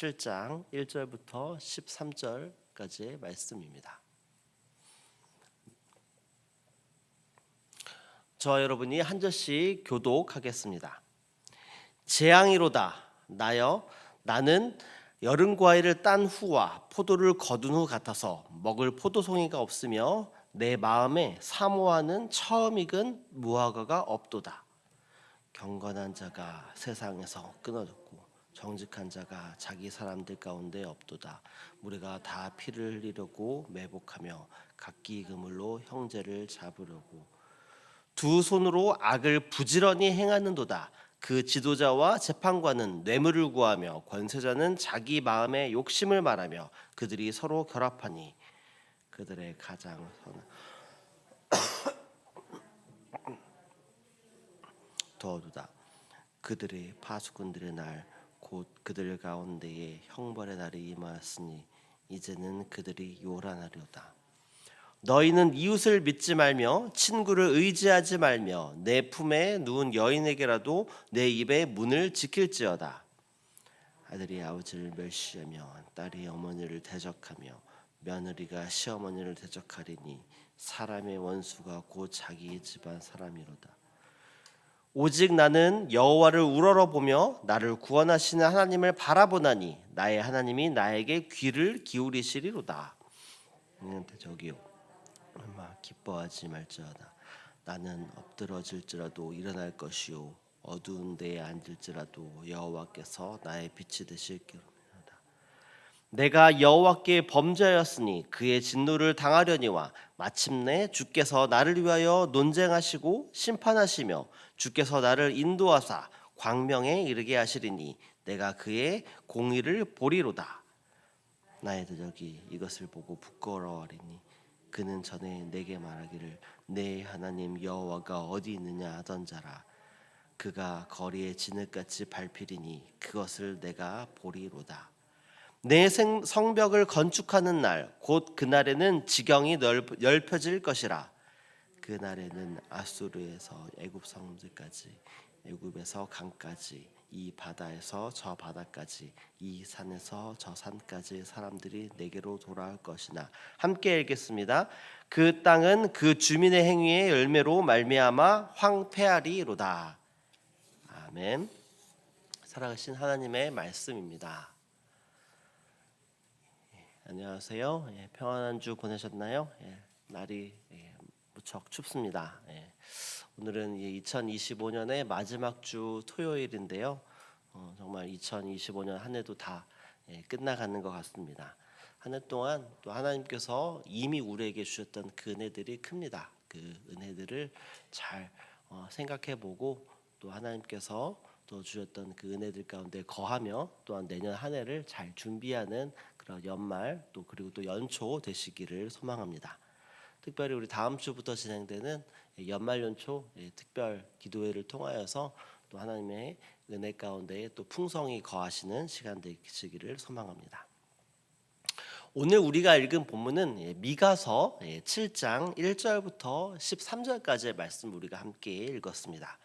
7장 1절부터 13절까지의 말씀입니다. 저와 여러분이 한 절씩 교독하겠습니다. 재앙이로다 나여 나는 여름 과일을 딴 후와 포도를 거둔 후 같아서 먹을 포도송이가 없으며 내 마음에 사모하는 처음 익은 무화과가 없도다. 경건한 자가 세상에서 끊어졌고 정직한 자가 자기 사람들 가운데 없도다. 무리가 다 피를 흘리려고 매복하며 각기 그물로 형제를 잡으려고 두 손으로 악을 부지런히 행하는도다. 그 지도자와 재판관은 뇌물을 구하며 권세자는 자기 마음의 욕심을 말하며 그들이 서로 결합하니 그들의 가장 더도다. 그들의 파수꾼들의 날 곧 그들 가운데에 형벌의 날이 임하였으니 이제는 그들이 요란하려다. 너희는 이웃을 믿지 말며 친구를 의지하지 말며 내 품에 누운 여인에게라도 내 입의 문을 지킬지어다. 아들이 아버지를 멸시하며 딸이 어머니를 대적하며 며느리가 시어머니를 대적하리니 사람의 원수가 곧 자기 집안 사람이로다. 오직 나는 여호와를 우러러보며 나를 구원하시는 하나님을 바라보나니 나의 하나님이 나에게 귀를 기울이시리로다. 저기요. 얼마 기뻐하지 말지어다. 나는 엎드러질지라도 일어날 것이요 어두운 데에 앉을지라도 여호와께서 나의 빛이 되실기로다. 내가 여호와께 범죄하였으니 그의 진노를 당하려니와 마침내 주께서 나를 위하여 논쟁하시고 심판하시며 주께서 나를 인도하사 광명에 이르게 하시리니 내가 그의 공의를 보리로다. 나의 대적이 이것을 보고 부끄러워하리니 그는 전에 내게 말하기를 내 하나님 여호와가 어디 있느냐 하던 자라. 그가 거리에 진흙같이 밟히리니 그것을 내가 보리로다. 내 성벽을 건축하는 날 곧 그날에는 지경이 넓혀질 것이라. 그날에는 아수르에서 애굽 성들까지 애굽에서 강까지 이 바다에서 저 바다까지 이 산에서 저 산까지 사람들이 내게로 돌아올 것이나. 함께 읽겠습니다. 그 땅은 그 주민의 행위의 열매로 말미암아 황폐하리로다. 아멘. 살아계신 하나님의 말씀입니다. 안녕하세요. 평안한 주 보내셨나요? 날이 무척 춥습니다. 오늘은 2025년의 마지막 주 토요일인데요. 정말 2025년 한 해도 다 끝나가는 것 같습니다. 한 해 동안 또 하나님께서 이미 우리에게 주셨던 그 은혜들이 큽니다. 그 은혜들을 잘 생각해보고 또 하나님께서 또 주셨던 그 은혜들 가운데 거하며 또한 내년 한 해를 잘 준비하는 그런 연말 또 그리고 또 연초 되시기를 소망합니다. 특별히 우리 다음 주부터 진행되는 연말 연초 특별 기도회를 통하여서 또 하나님의 은혜 가운데 또 풍성히 거하시는 시간 되시기를 소망합니다. 오늘 우리가 읽은 본문은 미가서 7장 1절부터 13절까지의 말씀 우리가 함께 읽었습니다.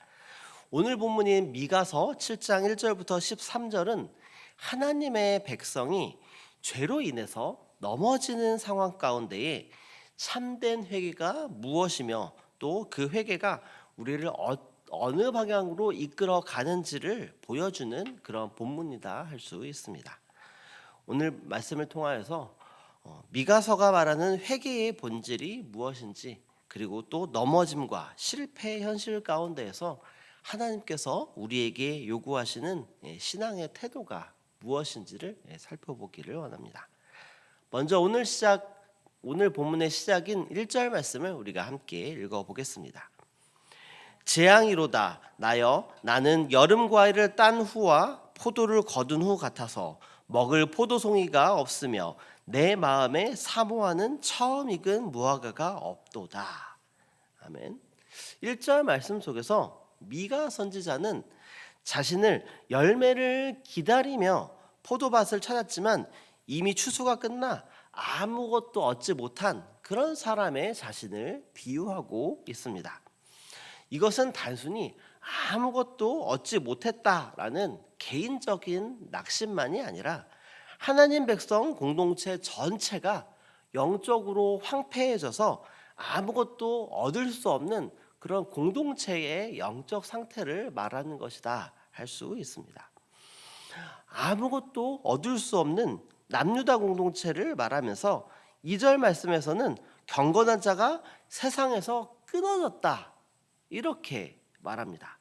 오늘 본문인 미가서 7장 1절부터 13절은 하나님의 백성이 죄로 인해서 넘어지는 상황 가운데에 참된 회개가 무엇이며 또 그 회개가 우리를 어느 방향으로 이끌어 가는지를 보여주는 그런 본문이다 할 수 있습니다. 오늘 말씀을 통하여서 미가서가 말하는 회개의 본질이 무엇인지 그리고 또 넘어짐과 실패의 현실 가운데에서 하나님께서 우리에게 요구하시는 신앙의 태도가 무엇인지를 살펴보기를 원합니다. 먼저 오늘 본문의 시작인 1절 말씀을 우리가 함께 읽어보겠습니다. 재앙이로다 나여 나는 여름 과일을 딴 후와 포도를 거둔 후 같아서 먹을 포도송이가 없으며 내 마음에 사모하는 처음 익은 무화과가 없도다. 아멘. 1절 말씀 속에서 미가 선지자는 자신을 열매를 기다리며 포도밭을 찾았지만 이미 추수가 끝나 아무것도 얻지 못한 그런 사람의 자신을 비유하고 있습니다. 이것은 단순히 아무것도 얻지 못했다라는 개인적인 낙심만이 아니라 하나님 백성 공동체 전체가 영적으로 황폐해져서 아무것도 얻을 수 없는 그런 공동체의 영적 상태를 말하는 것이다 할 수 있습니다. 아무것도 얻을 수 없는 남유다 공동체를 말하면서 2절 말씀에서는 경건한 자가 세상에서 끊어졌다 이렇게 말합니다.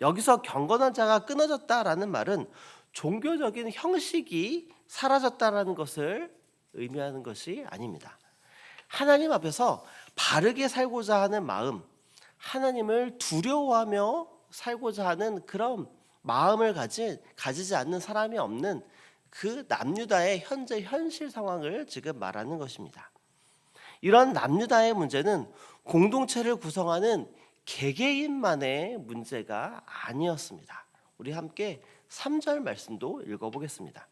여기서 경건한 자가 끊어졌다라는 말은 종교적인 형식이 사라졌다라는 것을 의미하는 것이 아닙니다. 하나님 앞에서 바르게 살고자 하는 마음, 하나님을 두려워하며 살고자 하는 그런 마음을 가지지 않는 사람이 없는 그 남유다의 현재 현실 상황을 지금 말하는 것입니다. 이런 남유다의 문제는 공동체를 구성하는 개개인만의 문제가 아니었습니다. 우리 함께 3절 말씀도 읽어보겠습니다.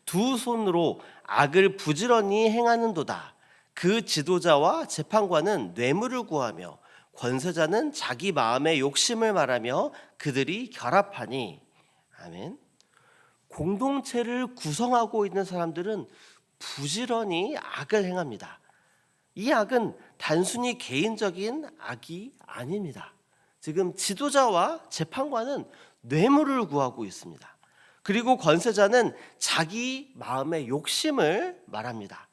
두 손으로 악을 부지런히 행하는도다. 그 지도자와 재판관은 뇌물을 구하며 권세자는 자기 마음의 욕심을 말하며 그들이 결합하니. 아멘. 공동체를 구성하고 있는 사람들은 부지런히 악을 행합니다. 이 악은 단순히 개인적인 악이 아닙니다. 지금 지도자와 재판관은 뇌물을 구하고 있습니다. 그리고 권세자는 자기 마음의 욕심을 말합니다.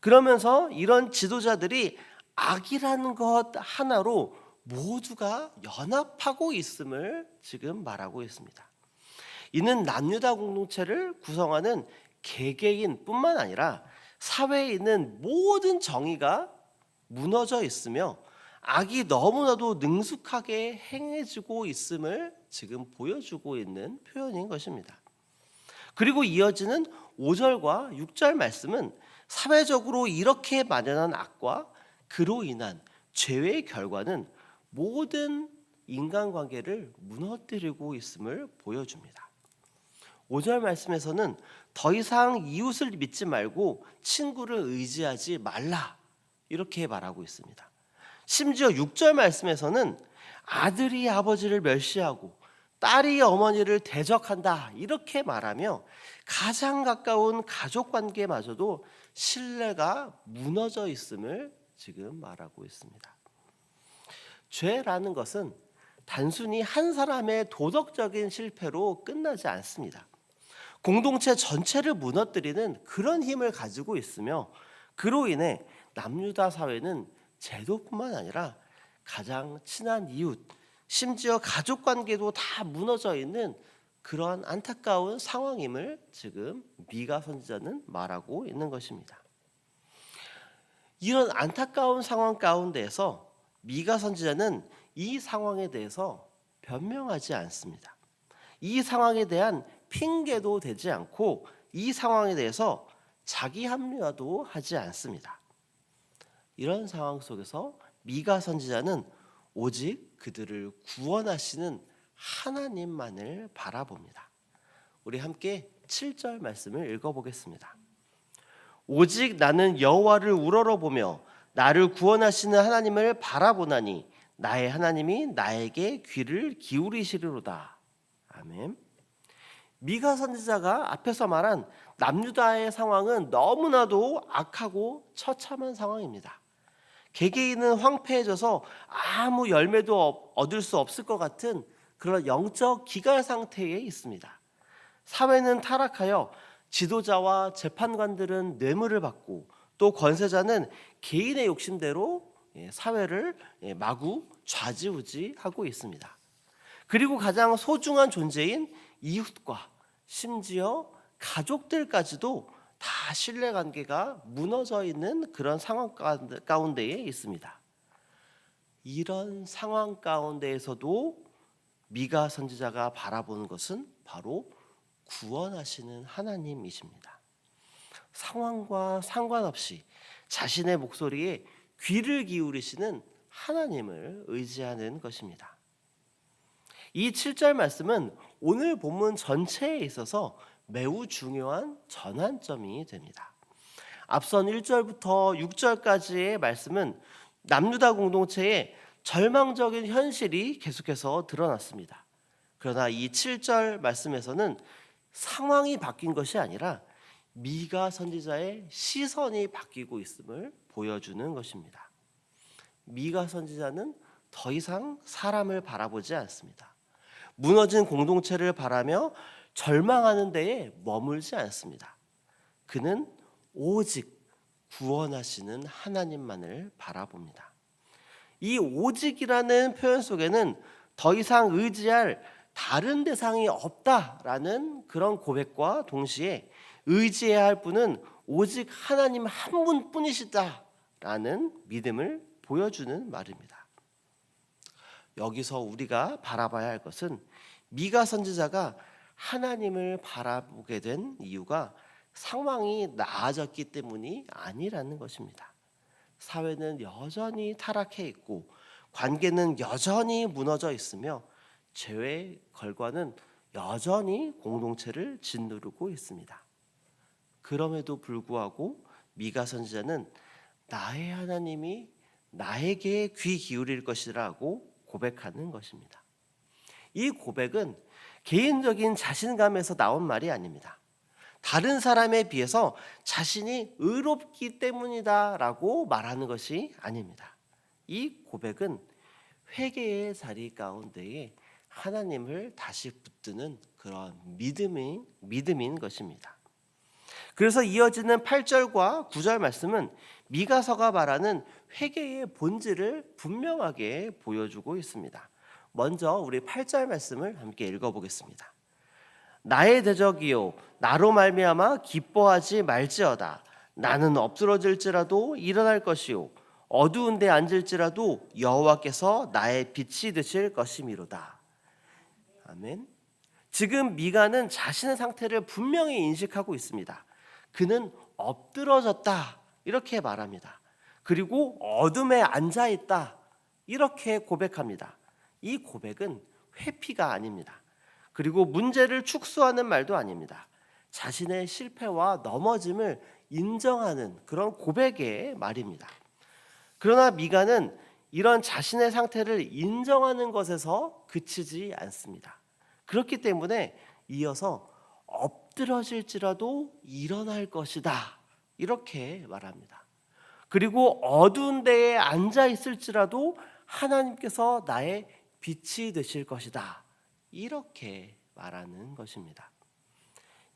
그러면서 이런 지도자들이 악이라는 것 하나로 모두가 연합하고 있음을 지금 말하고 있습니다. 이는 남유다 공동체를 구성하는 개개인뿐만 아니라 사회에 있는 모든 정의가 무너져 있으며 악이 너무나도 능숙하게 행해지고 있음을 지금 보여주고 있는 표현인 것입니다. 그리고 이어지는 5절과 6절 말씀은 사회적으로 이렇게 만연한 악과 그로 인한 죄의 결과는 모든 인간관계를 무너뜨리고 있음을 보여줍니다. 5절 말씀에서는 더 이상 이웃을 믿지 말고 친구를 의지하지 말라 이렇게 말하고 있습니다. 심지어 6절 말씀에서는 아들이 아버지를 멸시하고 딸이 어머니를 대적한다 이렇게 말하며 가장 가까운 가족관계마저도 신뢰가 무너져 있음을 지금 말하고 있습니다. 죄라는 것은 단순히 한 사람의 도덕적인 실패로 끝나지 않습니다. 공동체 전체를 무너뜨리는 그런 힘을 가지고 있으며 그로 인해 남유다 사회는 제도뿐만 아니라 가장 친한 이웃, 심지어 가족관계도 다 무너져 있는 그러한 안타까운 상황임을 지금 미가 선지자는 말하고 있는 것입니다. 이런 안타까운 상황 가운데에서 미가 선지자는 이 상황에 대해서 변명하지 않습니다. 이 상황에 대한 핑계도 되지 않고 이 상황에 대해서 자기 합리화도 하지 않습니다. 이런 상황 속에서 미가 선지자는 오직 그들을 구원하시는 하나님만을 바라봅니다. 우리 함께 7절 말씀을 읽어보겠습니다. 오직 나는 여호와를 우러러보며 나를 구원하시는 하나님을 바라보나니 나의 하나님이 나에게 귀를 기울이시리로다. 아멘. 미가 선지자가 앞에서 말한 남유다의 상황은 너무나도 악하고 처참한 상황입니다. 개개인은 황폐해져서 아무 열매도 얻을 수 없을 것 같은 그런 영적 기갈 상태에 있습니다. 사회는 타락하여 지도자와 재판관들은 뇌물을 받고 또 권세자는 개인의 욕심대로 사회를 마구 좌지우지하고 있습니다. 그리고 가장 소중한 존재인 이웃과 심지어 가족들까지도 다 신뢰관계가 무너져 있는 그런 상황 가운데에 있습니다. 이런 상황 가운데에서도 미가 선지자가 바라보는 것은 바로 구원하시는 하나님이십니다. 상황과 상관없이 자신의 목소리에 귀를 기울이시는 하나님을 의지하는 것입니다. 이 7절 말씀은 오늘 본문 전체에 있어서 매우 중요한 전환점이 됩니다. 앞선 1절부터 6절까지의 말씀은 남유다 공동체의 절망적인 현실이 계속해서 드러났습니다. 그러나 이 7절 말씀에서는 상황이 바뀐 것이 아니라 미가 선지자의 시선이 바뀌고 있음을 보여주는 것입니다. 미가 선지자는 더 이상 사람을 바라보지 않습니다. 무너진 공동체를 바라며 절망하는 데에 머물지 않습니다. 그는 오직 구원하시는 하나님만을 바라봅니다. 이 오직이라는 표현 속에는 더 이상 의지할 다른 대상이 없다라는 그런 고백과 동시에 의지해야 할 분은 오직 하나님 한 분뿐이시다라는 믿음을 보여주는 말입니다. 여기서 우리가 바라봐야 할 것은 미가 선지자가 하나님을 바라보게 된 이유가 상황이 나아졌기 때문이 아니라는 것입니다. 사회는 여전히 타락해 있고 관계는 여전히 무너져 있으며 죄의 결과는 여전히 공동체를 짓누르고 있습니다. 그럼에도 불구하고 미가 선지자는 나의 하나님이 나에게 귀 기울일 것이라고 고백하는 것입니다. 이 고백은 개인적인 자신감에서 나온 말이 아닙니다. 다른 사람에 비해서 자신이 의롭기 때문이다라고 말하는 것이 아닙니다. 이 고백은 회개의 자리 가운데에 하나님을 다시 붙드는 그런 믿음인 것입니다. 그래서 이어지는 8절과 9절 말씀은 미가서가 말하는 회개의 본질을 분명하게 보여주고 있습니다. 먼저 우리 8절 말씀을 함께 읽어보겠습니다. 나의 대적이요 나로 말미암아 기뻐하지 말지어다. 나는 엎드러질지라도 일어날 것이요 어두운 데 앉을지라도 여호와께서 나의 빛이 되실 것이미로다. 아멘. 지금 미가는 자신의 상태를 분명히 인식하고 있습니다. 그는 엎드러졌다 이렇게 말합니다. 그리고 어둠에 앉아 있다 이렇게 고백합니다. 이 고백은 회피가 아닙니다. 그리고 문제를 축소하는 말도 아닙니다. 자신의 실패와 넘어짐을 인정하는 그런 고백의 말입니다. 그러나 미가는 이런 자신의 상태를 인정하는 것에서 그치지 않습니다. 그렇기 때문에 이어서 엎드러질지라도 일어날 것이다 이렇게 말합니다. 그리고 어두운 데에 앉아 있을지라도 하나님께서 나의 빛이 되실 것이다 이렇게 말하는 것입니다.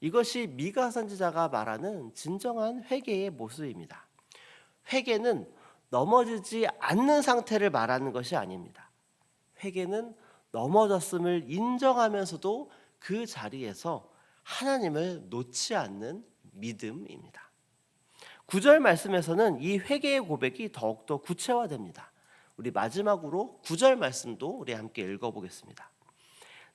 이것이 미가 선지자가 말하는 진정한 회개의 모습입니다. 회개는 넘어지지 않는 상태를 말하는 것이 아닙니다. 회개는 넘어졌음을 인정하면서도 그 자리에서 하나님을 놓지 않는 믿음입니다. 9절 말씀에서는 이 회개의 고백이 더욱더 구체화됩니다. 우리 마지막으로 9절 말씀도 우리 함께 읽어보겠습니다.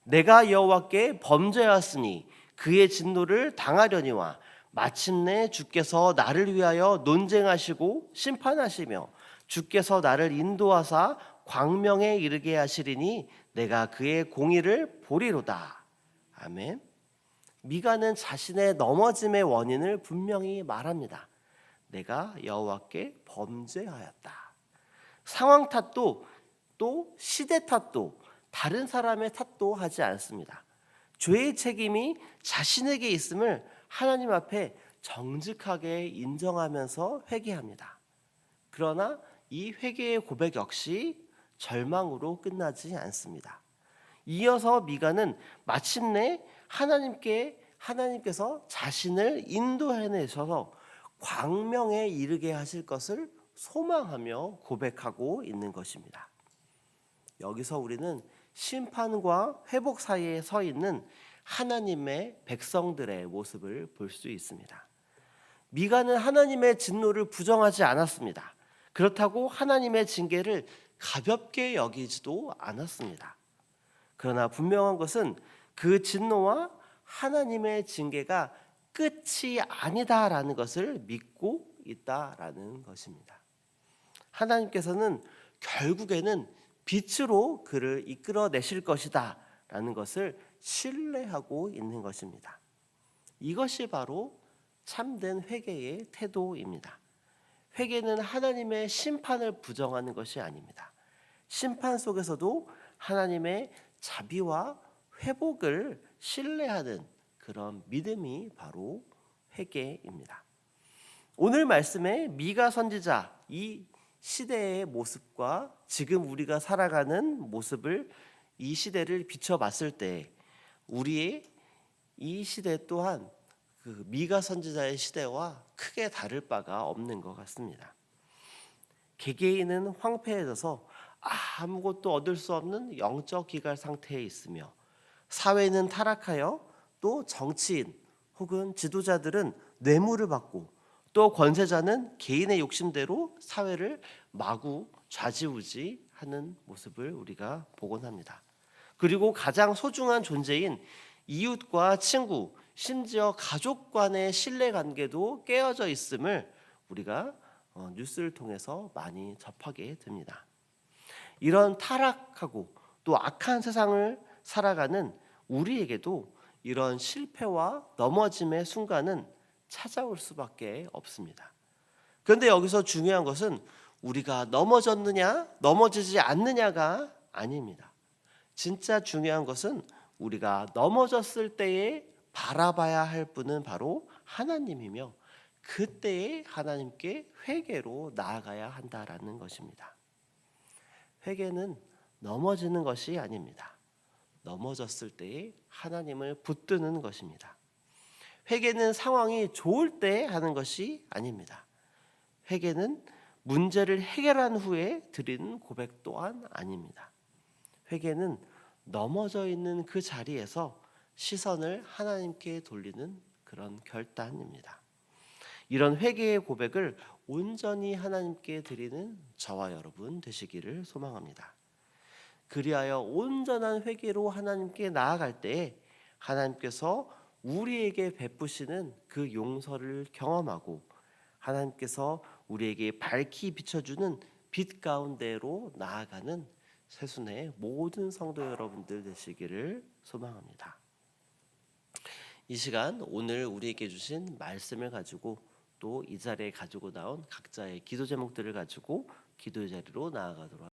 내가 여호와께 범죄하였으니 그의 진노를 당하려니와 마침내 주께서 나를 위하여 논쟁하시고 심판하시며 주께서 나를 인도하사 광명에 이르게 하시리니 내가 그의 공의를 보리로다. 아멘. 미가는 자신의 넘어짐의 원인을 분명히 말합니다. 내가 여호와께 범죄하였다. 상황 탓도 또 시대 탓도 다른 사람의 탓도 하지 않습니다. 죄의 책임이 자신에게 있음을 하나님 앞에 정직하게 인정하면서 회개합니다. 그러나 이 회개의 고백 역시 절망으로 끝나지 않습니다. 이어서 미가는 마침내 하나님께서 자신을 인도해내셔서 광명에 이르게 하실 것을 소망하며 고백하고 있는 것입니다. 여기서 우리는 심판과 회복 사이에 서 있는 하나님의 백성들의 모습을 볼 수 있습니다. 미가는 하나님의 진노를 부정하지 않았습니다. 그렇다고 하나님의 징계를 가볍게 여기지도 않았습니다. 그러나 분명한 것은 그 진노와 하나님의 징계가 끝이 아니다라는 것을 믿고 있다라는 것입니다. 하나님께서는 결국에는 빛으로 그를 이끌어내실 것이다 라는 것을 신뢰하고 있는 것입니다. 이것이 바로 참된 회개의 태도입니다. 회개는 하나님의 심판을 부정하는 것이 아닙니다. 심판 속에서도 하나님의 자비와 회복을 신뢰하는 그런 믿음이 바로 회개입니다. 오늘 말씀의 미가 선지자, 이 시대의 모습과 지금 우리가 살아가는 모습을, 이 시대를 비춰봤을 때 우리의 이 시대 또한 그 미가 선지자의 시대와 크게 다를 바가 없는 것 같습니다. 개개인은 황폐해져서 아무것도 얻을 수 없는 영적 기갈 상태에 있으며, 사회는 타락하여 또 정치인 혹은 지도자들은 뇌물을 받고, 또 권세자는 개인의 욕심대로 사회를 마구 좌지우지하는 모습을 우리가 보곤 합니다. 그리고 가장 소중한 존재인 이웃과 친구, 심지어 가족 간의 신뢰관계도 깨어져 있음을 우리가 뉴스를 통해서 많이 접하게 됩니다. 이런 타락하고 또 악한 세상을 살아가는 우리에게도 이런 실패와 넘어짐의 순간은 찾아올 수밖에 없습니다. 그런데 여기서 중요한 것은 우리가 넘어졌느냐 넘어지지 않느냐가 아닙니다. 진짜 중요한 것은 우리가 넘어졌을 때에 바라봐야 할 분은 바로 하나님이며, 그때에 하나님께 회개로 나아가야 한다라는 것입니다. 회개는 넘어지는 것이 아닙니다. 넘어졌을 때에 하나님을 붙드는 것입니다. 회개는 상황이 좋을 때 하는 것이 아닙니다. 회개는 문제를 해결한 후에 드리는 고백 또한 아닙니다. 회개는 넘어져 있는 그 자리에서 시선을 하나님께 돌리는 그런 결단입니다. 이런 회개의 고백을 온전히 하나님께 드리는 저와 여러분 되시기를 소망합니다. 그리하여 온전한 회개로 하나님께 나아갈 때에 하나님께서 우리에게 베푸시는 그 용서를 경험하고, 하나님께서 우리에게 밝히 비춰주는 빛 가운데로 나아가는 새순의 모든 성도 여러분들 되시기를 소망합니다. 이 시간 오늘 우리에게 주신 말씀을 가지고, 또 이 자리에 가지고 나온 각자의 기도 제목들을 가지고 기도의 자리로 나아가도록